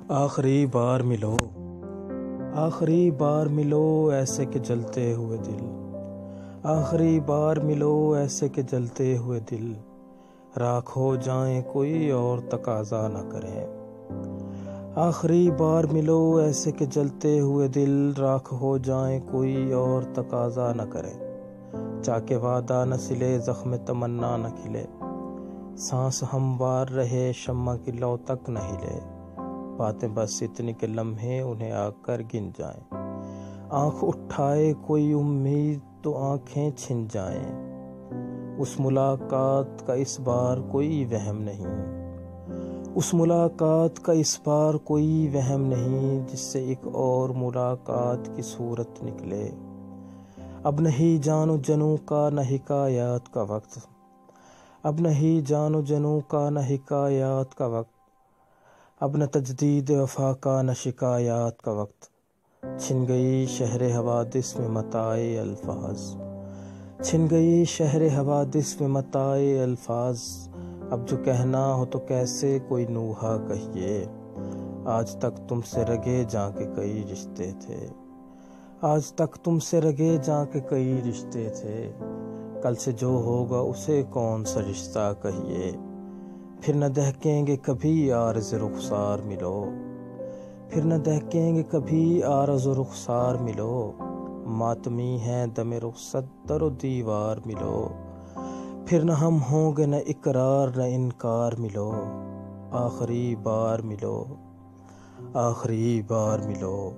آخری بار ملو، آخری بار ملو ایسے کہ جلتے ہوئے دل، آخری بار ملو ایسے کہ جلتے ہوئے دل، راکھ ہو جائیں کوئی اور تقاضا نہ کریں۔ آخری بار ملو ایسے کہ جلتے ہوئے دل، راکھ ہو جائیں کوئی اور تقاضا نہ کریں۔ چاکہ وعدہ نہ سلے، زخم تمنا نہ کھلے، سانس ہموار رہے، شمع کی لو تک نہ ہلے۔ باتیں بس اتنی کہ لمحے انہیں آ کر گن جائیں، آنکھ اٹھائے کوئی امید تو آنکھیں چھن جائیں۔ اس ملاقات کا اس بار کوئی وہم نہیں، اس ملاقات کا اس بار کوئی وہم نہیں، جس سے ایک اور ملاقات کی صورت نکلے۔ اب نہیں جان و جنوں کا نہ حکایات کا وقت، اب نہیں جان و جنوں کا نہ حکایات کا وقت، اب نہ تجدید وفا کا نہ شکایات کا وقت۔ چھن گئی شہر حوادث میں متاع الفاظ، چھن گئی شہر حوادث میں متاع الفاظ۔ اب جو کہنا ہو تو کیسے کوئی نوحہ کہیے، آج تک تم سے رگے جاں کے کئی رشتے تھے، آج تک تم سے رگے جاں کے کئی رشتے تھے۔ کل سے جو ہوگا اسے کون سا رشتہ کہیے، پھر نہ دہکیں گے کبھی عارض رخسار ملو، پھر نہ دہکیں گے کبھی عارض رخسار ملو۔ ماتمی ہیں دم رخصت در و دیوار ملو، پھر نہ ہم ہوں گے نہ اقرار نہ انکار ملو۔ آخری بار ملو، آخری بار ملو۔